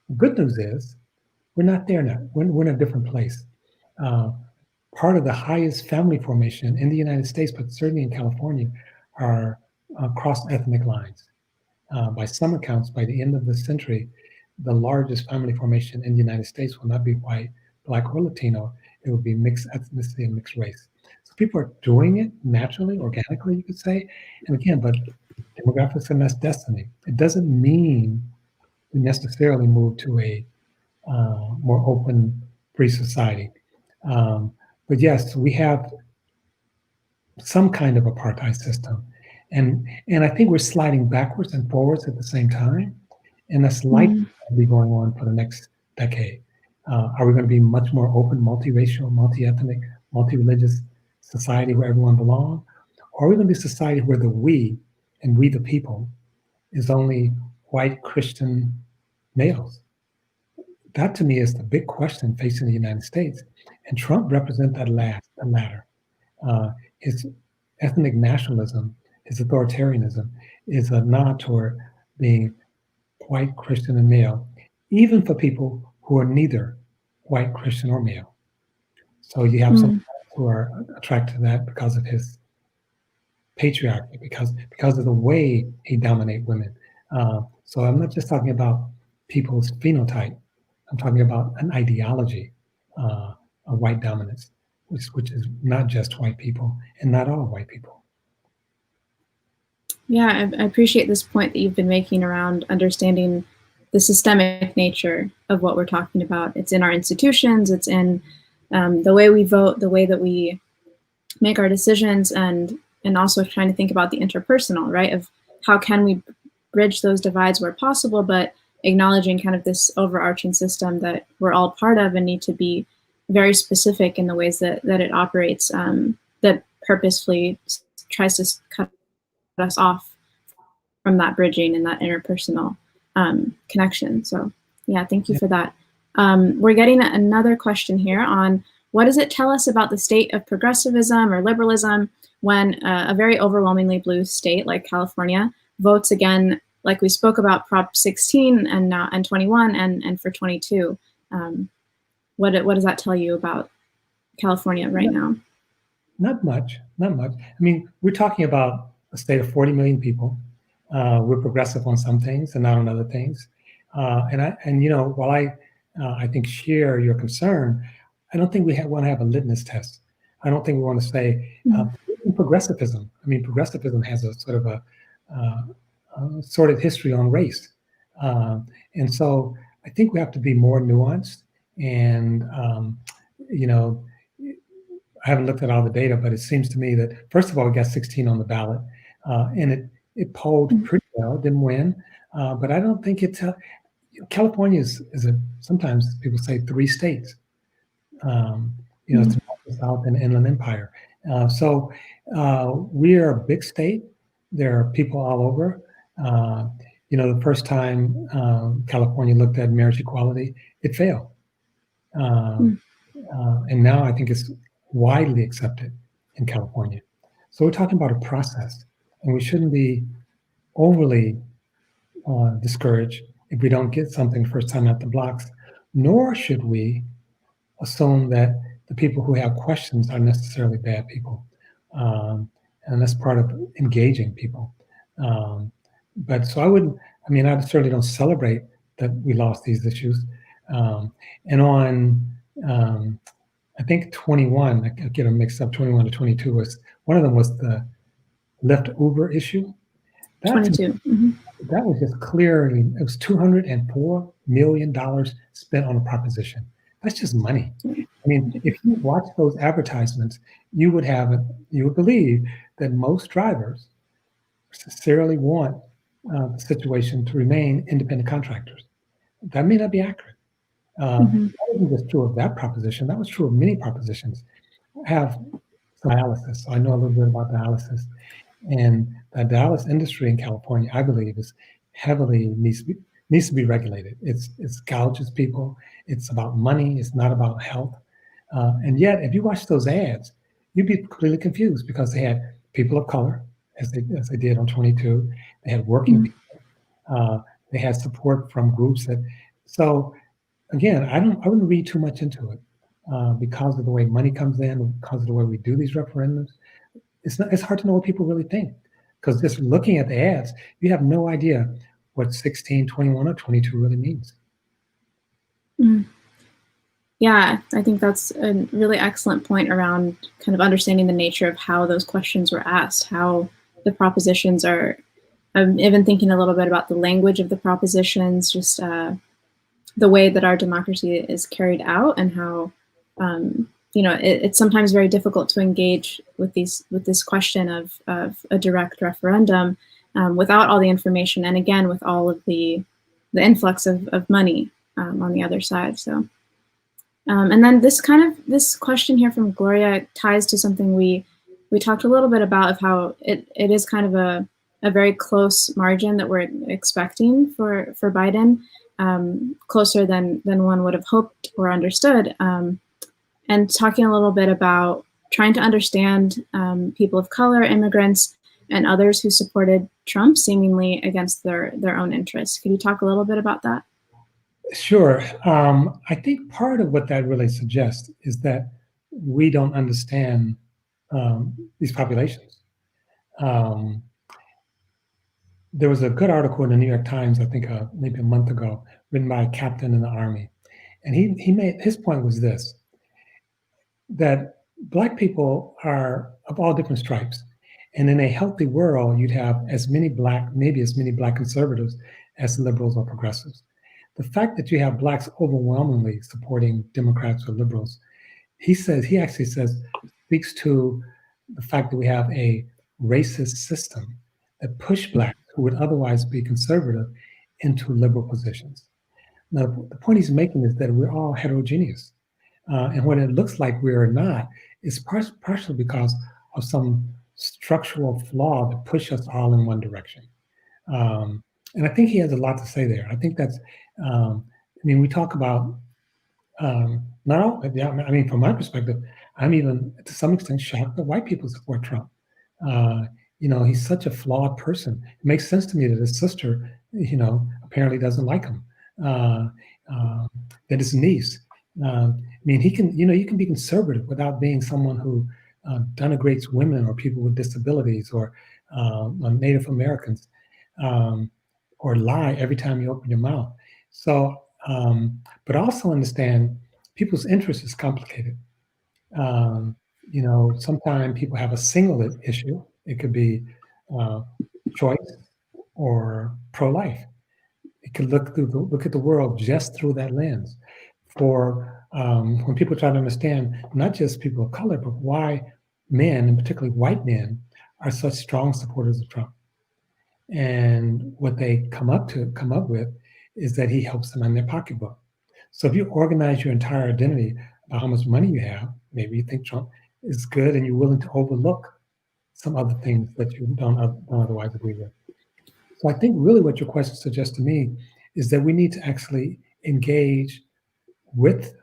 Speaker 2: The good news is we're not there now. We're in a different place. Uh, Part of the highest family formation in the United States, but certainly in California, are cross ethnic lines. By some accounts, by the end of the century, the largest family formation in the United States will not be white, black, or Latino. It will be mixed ethnicity and mixed race. So people are doing it naturally, organically, you could say. And again, but demographics are not destiny. It doesn't mean we necessarily move to a more open, free society. Um, but yes, we have some kind of apartheid system. And I think we're sliding backwards and forwards at the same time. And that's likely
Speaker 1: mm,
Speaker 2: to be going on for the next decade. Are we going to be much more open, multiracial, multi-ethnic, multi-religious society where everyone belongs? Or are we going to be a society where the we and we the people is only white Christian males? That to me is the big question facing the United States. And Trump represents the latter. His ethnic nationalism, his authoritarianism, is a nod toward being white, Christian, and male, even for people who are neither white, Christian, or male. So you have some
Speaker 1: mm.
Speaker 2: who are attracted to that because of his patriarchy, because of the way he dominates women. So I'm not just talking about people's phenotype. I'm talking about an ideology of white dominance, which is not just white people and not all white people.
Speaker 1: Yeah, I appreciate this point that you've been making around understanding the systemic nature of what we're talking about. It's in our institutions, it's in the way we vote, the way that we make our decisions, and also trying to think about the interpersonal, right? Of how can we bridge those divides where possible, but acknowledging kind of this overarching system that we're all part of and need to be very specific in the ways that it operates, that purposefully tries to cut us off from that bridging and that interpersonal connection. So yeah, thank you
Speaker 2: Yeah.
Speaker 1: for that. We're getting another question here on what does it tell us about the state of progressivism or liberalism when a very overwhelmingly blue state like California votes again, like we spoke about Prop 16 and 21 and for 22. What does that tell you about California right now?
Speaker 2: Not much, not much. I mean, we're talking about a state of 40 million people. We're progressive on some things and not on other things. And you know, while I think share your concern, I don't think we want to have a litmus test. I don't think we want to say
Speaker 1: Mm,
Speaker 2: progressivism. I mean, progressivism has a sort of uh, a sordid history on race, and so I think we have to be more nuanced. And you know, I haven't looked at all the data, but it seems to me that first of all, we got 16 on the ballot, and it polled
Speaker 1: mm,
Speaker 2: pretty well. Didn't win, but I don't think it's California is a sometimes people say three states. Um, you know, it's
Speaker 1: mm,
Speaker 2: the North, the South, and the Inland Empire. So we are a big state. There are people all over. Uh, you know, the first time California looked at marriage equality, it failed. Uh,
Speaker 1: mm.
Speaker 2: and now I think it's widely accepted in California. So we're talking about a process, and we shouldn't be overly discouraged if we don't get something first time out the blocks, nor should we assume that the people who have questions are necessarily bad people. And that's part of engaging people. Um, but so I wouldn't, I mean, I certainly don't celebrate that we lost these issues. Um, and on, I think 21, I get them mixed up, 21 to 22 was, one of them was the Lyft Uber issue. That,
Speaker 1: 22. Mm-hmm.
Speaker 2: that was just clearly, it was $204 million spent on a proposition. That's just money. I mean, if you watch those advertisements, you would believe that most drivers sincerely want the situation to remain independent contractors. That may not be accurate.
Speaker 1: Hmm.
Speaker 2: That wasn't just true of that proposition. That was true of many propositions. I have some dialysis, so I know a little bit about dialysis. And the dialysis industry in California, I believe, is heavily needs to be regulated. It's gouges people. It's about money. It's not about health. And yet, if you watch those ads, you'd be completely confused because they had people of color, as they did on 22. They had working
Speaker 1: Hmm.
Speaker 2: people. They had support from groups that. So again, I wouldn't read too much into it because of the way money comes in, because of the way we do these referendums. It's hard to know what people really think because just looking at the ads, you have no idea what 16, 21, or 22 really means.
Speaker 1: Yeah, I think that's a really excellent point around kind of understanding the nature of how those questions were asked, how the propositions are. I'm even thinking a little bit about the language of the propositions, just the way that our democracy is carried out, and how it's sometimes very difficult to engage with this question of a direct referendum without all the information, and again with all of the influx of money on the other side. So. And then this question here from Gloria ties to something we talked a little bit about, of how it is kind of a very close margin that we're expecting for Biden, closer than one would have hoped or understood, and talking a little bit about trying to understand people of color, immigrants, and others who supported Trump seemingly against their own interests. Could you talk a little bit about that?
Speaker 2: Sure. I think part of what that really suggests is that we don't understand these populations. Um, there was a good article in the New York Times, I think maybe a month ago, written by a captain in the Army. And he made his point was this, that Black people are of all different stripes. And in a healthy world, you'd have maybe as many Black conservatives as liberals or progressives. The fact that you have Blacks overwhelmingly supporting Democrats or liberals, he actually says, speaks to the fact that we have a racist system that push Blacks who would otherwise be conservative into liberal positions. Now, the point he's making is that we're all heterogeneous. And what it looks like we are not is partially because of some structural flaw that push us all in one direction. Um, and I think he has a lot to say there. I think that's, we talk about not all, yeah, I mean, from my perspective, I'm even to some extent shocked that white people support Trump. Uh, he's such a flawed person. It makes sense to me that his sister, apparently doesn't like him. Uh, uh, that his niece. He can, you can be conservative without being someone who denigrates women or people with disabilities or Native Americans, um, or lie every time you open your mouth. So, but also understand people's interest is complicated. Um, sometimes people have a single issue. It could be uh, choice or pro-life. It could look at the world just through that lens. For when people try to understand not just people of color, but why men, and particularly white men, are such strong supporters of Trump. And what they come up with is that he helps them in their pocketbook. So if you organize your entire identity about how much money you have, maybe you think Trump is good and you're willing to overlook some other things that you don't otherwise agree with. So I think really what your question suggests to me is that we need to actually engage with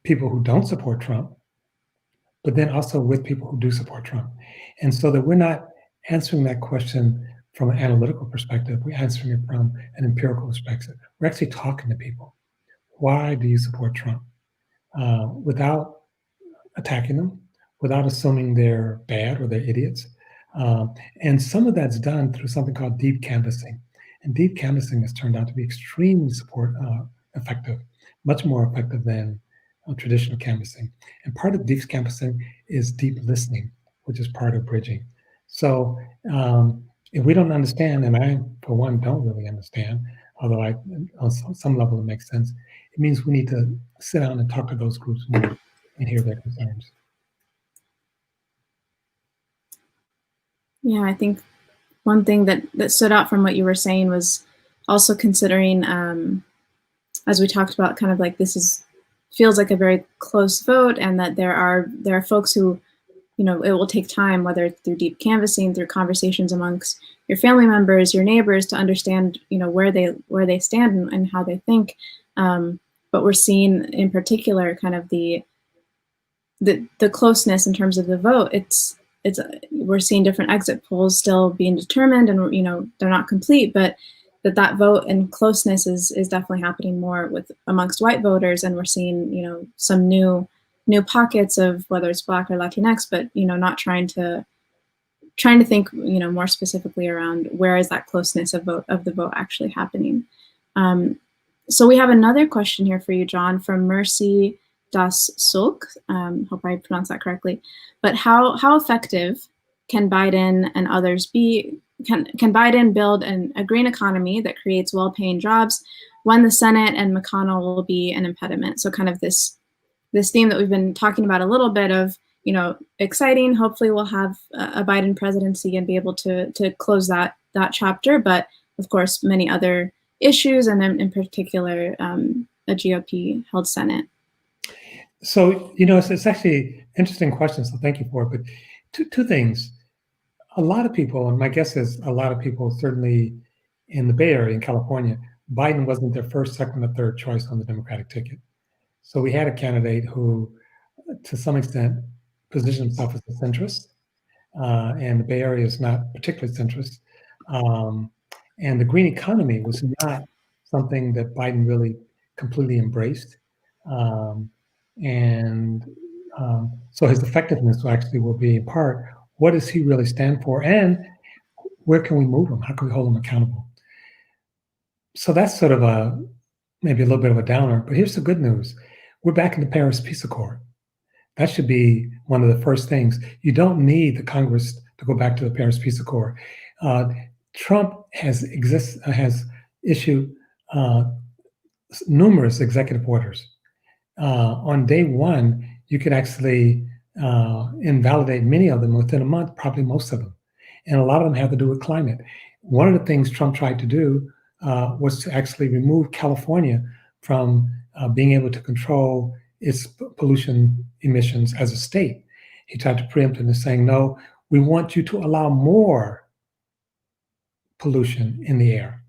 Speaker 2: people who don't support Trump, but then also with people who do support Trump. And so that we're not answering that question from an analytical perspective, we're answering it from an empirical perspective. We're actually talking to people. Why do you support Trump? Without attacking them, without assuming they're bad or they're idiots. And some of that's done through something called deep canvassing. And deep canvassing has turned out to be extremely effective, much more effective than traditional canvassing. And part of deep canvassing is deep listening, which is part of bridging. So if we don't understand, and I, for one, don't really understand, although on some level it makes sense, it means we need to sit down and talk to those groups more and hear their concerns.
Speaker 1: Yeah, I think one thing that stood out from what you were saying was also considering, as we talked about, kind of like feels like a very close vote, and that there are folks who, it will take time, whether it's through deep canvassing, through conversations amongst your family members, your neighbors, to understand, where they stand and how they think. But we're seeing in particular kind of the closeness in terms of the vote. We're seeing different exit polls still being determined, and they're not complete, but that vote and closeness is definitely happening more amongst white voters, and we're seeing some new pockets of whether it's Black or Latinx, but not trying to think more specifically around where is that closeness of the vote actually happening. So we have another question here for you, John, from Mercy Das Sulk. Hope I pronounced that correctly. But how effective can Biden and others be? Can Biden build a green economy that creates well-paying jobs when the Senate and McConnell will be an impediment? So kind of this theme that we've been talking about a little bit of, exciting. Hopefully we'll have a Biden presidency and be able to close that chapter. But of course, many other issues, and then in particular, a GOP held Senate.
Speaker 2: So, it's actually interesting question. So thank you for it. But two things. A lot of people, and my guess is a lot of people, certainly in the Bay Area, in California, Biden wasn't their first, second, or third choice on the Democratic ticket. So we had a candidate who, to some extent, positioned himself as a centrist, and the Bay Area is not particularly centrist. And the green economy was not something that Biden really completely embraced. So his effectiveness actually will be in part, what does he really stand for, and where can we move him? How can we hold him accountable? So that's sort of maybe a little bit of a downer, but here's the good news. We're back in the Paris Peace Accord. That should be one of the first things. You don't need the Congress to go back to the Paris Peace Accord. Trump has issued numerous executive orders. On day one, you could actually invalidate many of them within a month, probably most of them. And a lot of them have to do with climate. One of the things Trump tried to do was to actually remove California from being able to control its pollution emissions as a state. He tried to preempt it and saying, no, we want you to allow more pollution in the air.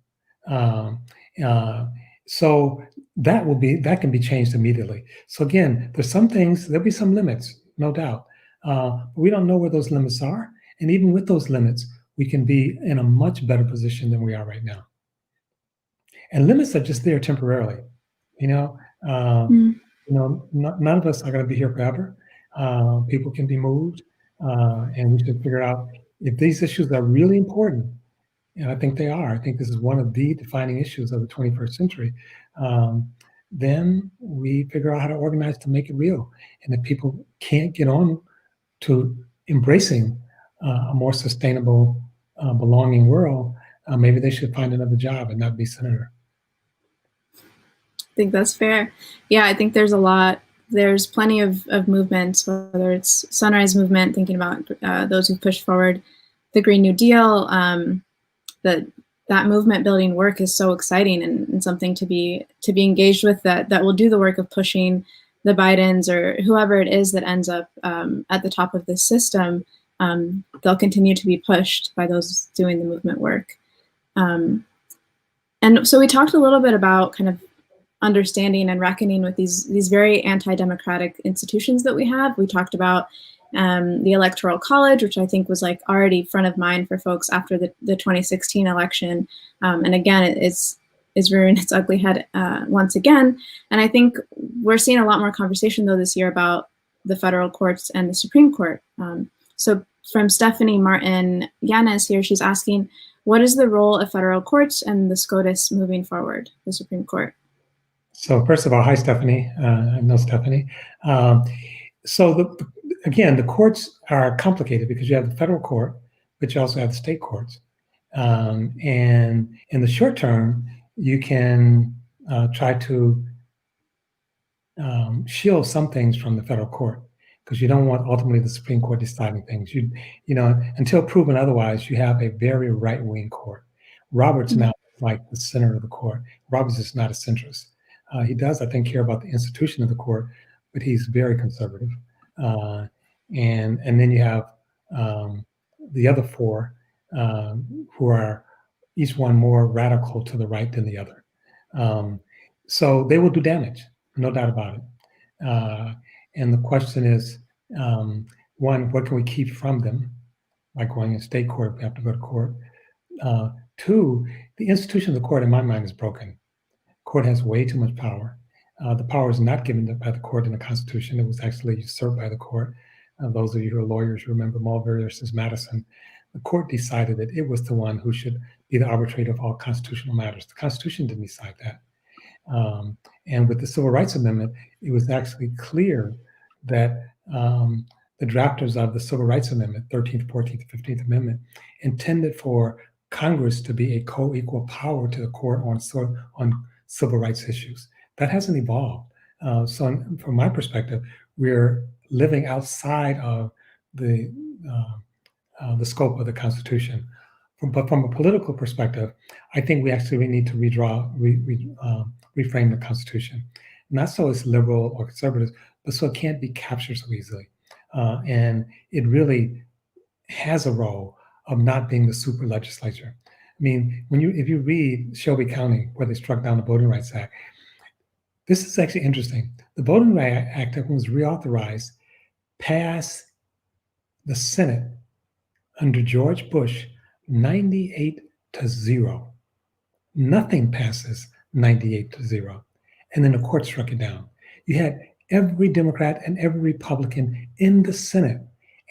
Speaker 2: So that can be changed immediately. So again, there's some things, there'll be some limits, no doubt. But we don't know where those limits are. And even with those limits, we can be in a much better position than we are right now. And limits are just there temporarily. None of us are going to be here forever. People can be moved, and we should figure out if these issues are really important. And I think they are. I think this is one of the defining issues of the 21st century. Then we figure out how to organize to make it real. And if people can't get on to embracing a more sustainable, belonging world, maybe they should find another job and not be senator.
Speaker 1: I think that's fair. Yeah, I think there's plenty of movements, whether it's Sunrise Movement, thinking about those who pushed forward the Green New Deal. That movement building work is so exciting and something to be engaged with, that will do the work of pushing the Bidens or whoever it is that ends up at the top of this system. They'll continue to be pushed by those doing the movement work. And so we talked a little bit about kind of understanding and reckoning with these very anti-democratic institutions that we have. We talked about the Electoral College, which I think was like already front of mind for folks after the 2016 election. And again, it's rearing its ugly head once again. And I think we're seeing a lot more conversation though this year about the federal courts and the Supreme Court. So from Stephanie Martin Yanes here, she's asking, what is the role of federal courts and the SCOTUS moving forward, the Supreme Court?
Speaker 2: So first of all, hi, Stephanie. I know Stephanie. Again, the courts are complicated because you have the federal court, but you also have the state courts. And in the short term, you can try to shield some things from the federal court. because you don't want ultimately the Supreme Court deciding things. Until proven otherwise, you have a very right-wing court. Roberts now is like the center of the court. Roberts is not a centrist. He does, I think, care about the institution of the court, but he's very conservative. And then you have the other four who are each one more radical to the right than the other. So they will do damage, no doubt about it. And the question is, one, what can we keep from them by going in state court if we have to go to court? Two, the institution of the court, in my mind, is broken. The court has way too much power. The power is not given by the court in the Constitution. It was actually usurped by the court. Those of you who are lawyers remember Mulberry versus Madison. The court decided that it was the one who should be the arbitrator of all constitutional matters. The Constitution didn't decide that. And with the Civil Rights Amendment, it was actually clear that the drafters of the Civil Rights Amendment, 13th, 14th, 15th Amendment, intended for Congress to be a co-equal power to the court on civil rights issues. That hasn't evolved. So from my perspective, we're living outside of the scope of the Constitution. But from a political perspective, I think we actually need to reframe the Constitution, not so it's liberal or conservative, but so it can't be captured so easily. And it really has a role of not being the super legislature. I mean, if you read Shelby County, where they struck down the Voting Rights Act, this is actually interesting. The Voting Rights Act, when it was reauthorized, passed the Senate under George Bush 98-0. Nothing passes 98-0. And then the court struck it down. You had every Democrat and every Republican in the Senate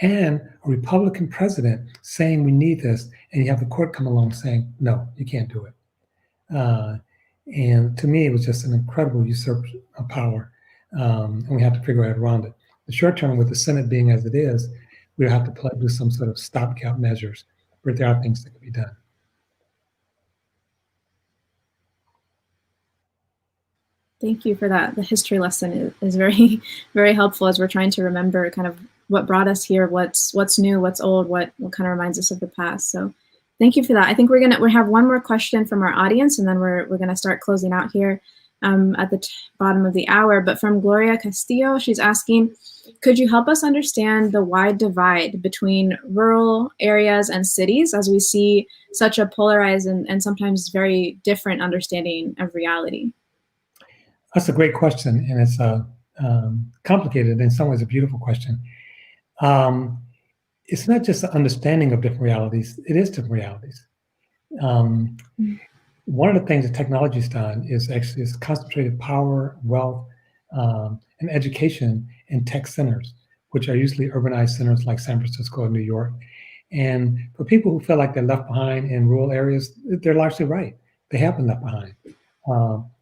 Speaker 2: and a Republican president saying we need this, and you have the court come along saying, no, you can't do it. And to me, it was just an incredible usurpation of power, and we had to figure out around it. The short term, with the Senate being as it is, we'll have to do some sort of stopgap measures, but there are things that can be done.
Speaker 1: Thank you for that. The history lesson is very, very helpful as we're trying to remember kind of what brought us here, what's new, what's old, what kind of reminds us of the past. So thank you for that. I think we have one more question from our audience, and then we're gonna start closing out here at the bottom of the hour. But from Gloria Castillo, she's asking, could you help us understand the wide divide between rural areas and cities as we see such a polarized and sometimes very different understanding of reality?
Speaker 2: That's a great question, and it's complicated, in some ways a beautiful question. It's not just the understanding of different realities, it is different realities. One of the things that technology has done is actually concentrated power, wealth, and education in tech centers, which are usually urbanized centers like San Francisco and New York. And for people who feel like they're left behind in rural areas, they're largely right. They have been left behind.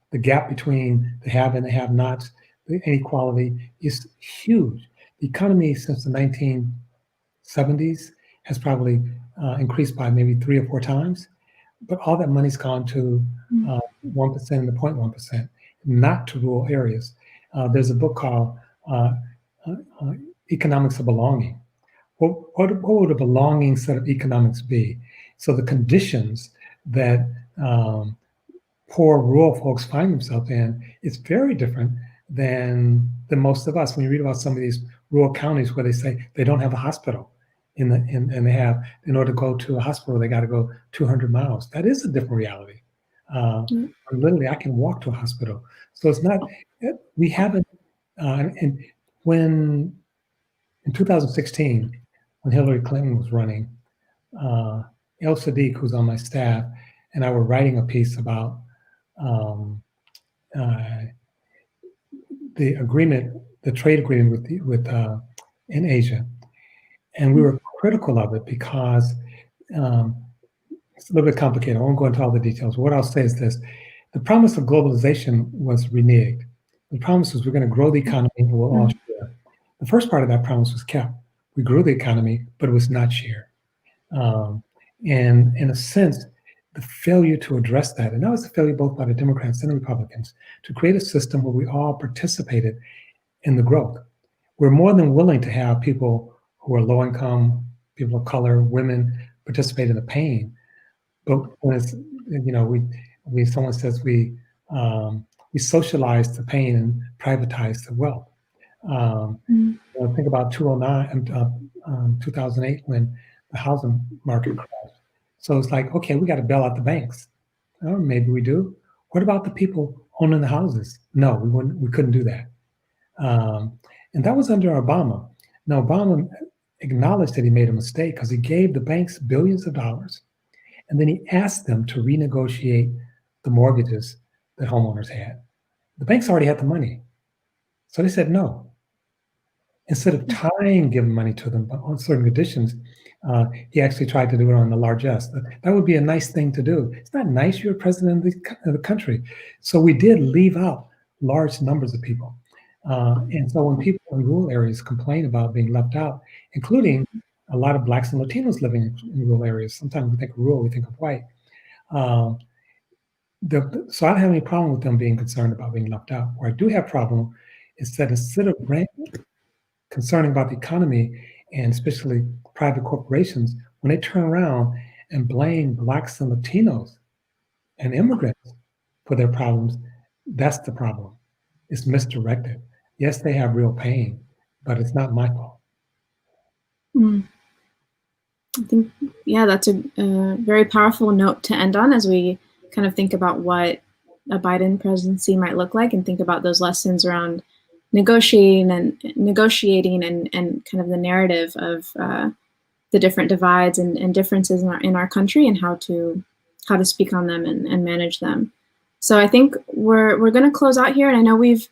Speaker 2: The gap between the have and the have-nots, the inequality is huge. The economy since the 1970s has probably increased by maybe 3 or 4 times, but all that money's gone to 1% and the 0.1%, not to rural areas. There's a book called Economics of Belonging. What would a belonging set of economics be? So the conditions that poor rural folks find themselves in is very different than most of us. When you read about some of these rural counties where they say they don't have a hospital, and they have, in order to go to a hospital, they got to go 200 miles. That is a different reality. Literally, I can walk to a hospital. So it's not, we haven't, and when, in 2016, when Hillary Clinton was running, El Sadiq, who's on my staff, and I were writing a piece about the agreement, the trade agreement in Asia. And we were critical of it because it's a little bit complicated. I won't go into all the details. What I'll say is this: the promise of globalization was reneged. The promise was we're going to grow the economy and we'll all share. The first part of that promise was kept. We grew the economy, but it was not shared. And in a sense, the failure to address that, and that was a failure both by the Democrats and the Republicans, to create a system where we all participated in the growth. we're more than willing to have people who are low income, people of color, women participate in the pain. But when it's, someone says we socialize the pain and privatize the wealth.
Speaker 1: Mm.
Speaker 2: Think about 2008 when the housing market crashed. So it's like, okay, we got to bail out the banks. Oh, maybe we do. What about the people owning the houses? No, we couldn't do that. And that was under Obama. Now, Obama acknowledged that he made a mistake because he gave the banks billions of dollars, and then he asked them to renegotiate the mortgages that homeowners had. The banks already had the money. So they said no. Instead of giving money to them on certain conditions, he actually tried to do it on the largesse. That would be a nice thing to do. It's not nice. You're president of the country. So we did leave out large numbers of people. And so when people in rural areas complain about being left out, including a lot of Blacks and Latinos living in rural areas, sometimes we think of rural, we think of white. So I don't have any problem with them being concerned about being left out. Where I do have problem is that instead of concerning about the economy and especially private corporations, when they turn around and blame Blacks and Latinos and immigrants for their problems, that's the problem. It's misdirected. Yes, they have real pain, but it's not my fault.
Speaker 1: Mm. I think, yeah, that's a very powerful note to end on as we kind of think about what a Biden presidency might look like and think about those lessons around negotiating and kind of the narrative of the different divides and differences in our country and how to speak on them and manage them. So I think we're going to close out here, and I know we've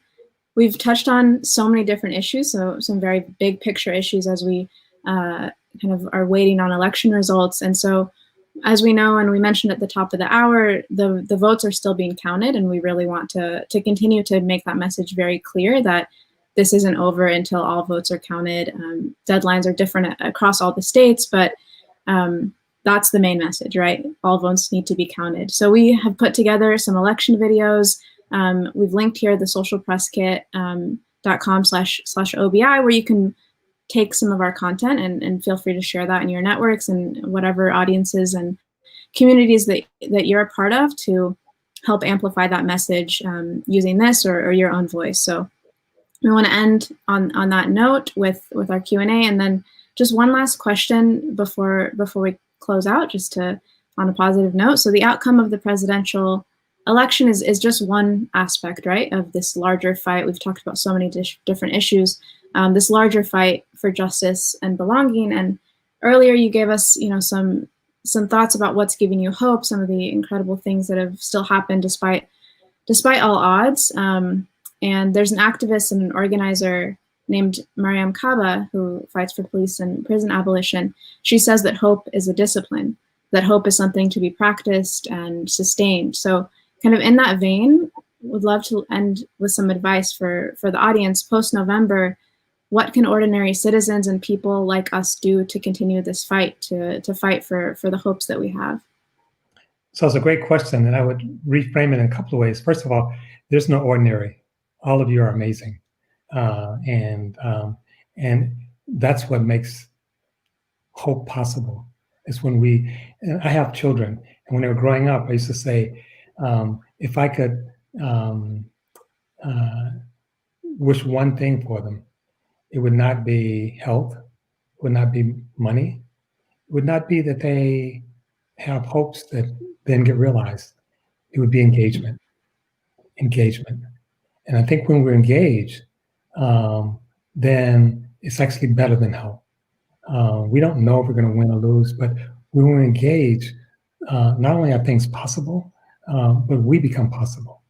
Speaker 1: touched on so many different issues, so some very big picture issues as we kind of are waiting on election results. And so, as we know, and we mentioned at the top of the hour, the votes are still being counted, and we really want to continue to make that message very clear that this isn't over until all votes are counted. Deadlines are different across all the states, but that's the main message, right? All votes need to be counted. So we have put together some election videos. We've linked here the socialpresskit.com/OBI, where you can take some of our content and feel free to share that in your networks and whatever audiences and communities that you're a part of to help amplify that message using this or your own voice. So we want to end on that note with our Q&A, and then just one last question before we close out, just to on a positive note. So the outcome of the presidential election is just one aspect, right, of this larger fight. We've talked about so many different issues. This larger fight for justice and belonging. And earlier you gave us, some thoughts about what's giving you hope, some of the incredible things that have still happened despite all odds. And there's an activist and an organizer named Mariam Kaba who fights for police and prison abolition. She says that hope is a discipline, that hope is something to be practiced and sustained. So kind of in that vein, would love to end with some advice for the audience post-November. What can ordinary citizens and people like us do to continue this fight, to fight for the hopes that we have?
Speaker 2: So it's a great question, and I would reframe it in a couple of ways. First of all, there's no ordinary. All of you are amazing, and that's what makes hope possible. Is when I have children, and when they were growing up, I used to say, if I could wish one thing for them, it would not be health, it would not be money, it would not be that they have hopes that then get realized. It would be engagement. And I think when we're engaged, then it's actually better than hope. We don't know if we're going to win or lose, but when we're engaged, not only are things possible, but we become possible.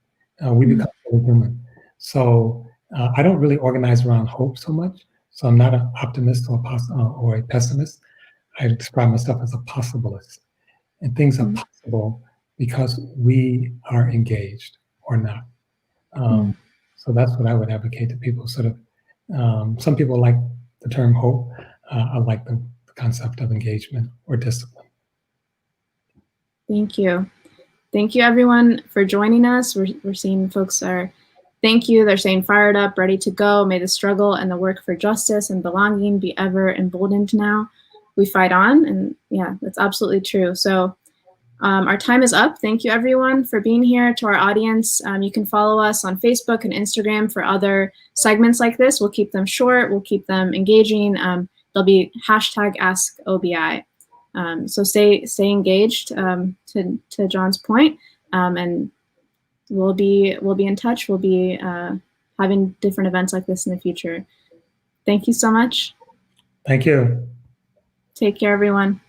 Speaker 2: We become human. So I don't really organize around hope so much. So I'm not an optimist or a pessimist. I describe myself as a possibilist. And things are possible because we are engaged or not. So that's what I would advocate to people. Sort of, some people like the term hope. I like the concept of engagement or discipline.
Speaker 1: Thank you. Thank you, everyone, for joining us. We're seeing folks are Thank you. They're saying fired up, ready to go. May the struggle and the work for justice and belonging be ever emboldened now. We fight on. And yeah, that's absolutely true. So our time is up. Thank you, everyone, for being here. To our audience, you can follow us on Facebook and Instagram for other segments like this. We'll keep them short. We'll keep them engaging. There'll be #AskOBI. So stay engaged. To John's point, and we'll be in touch. We'll be having different events like this in the future. Thank you so much.
Speaker 2: Thank you.
Speaker 1: Take care, everyone.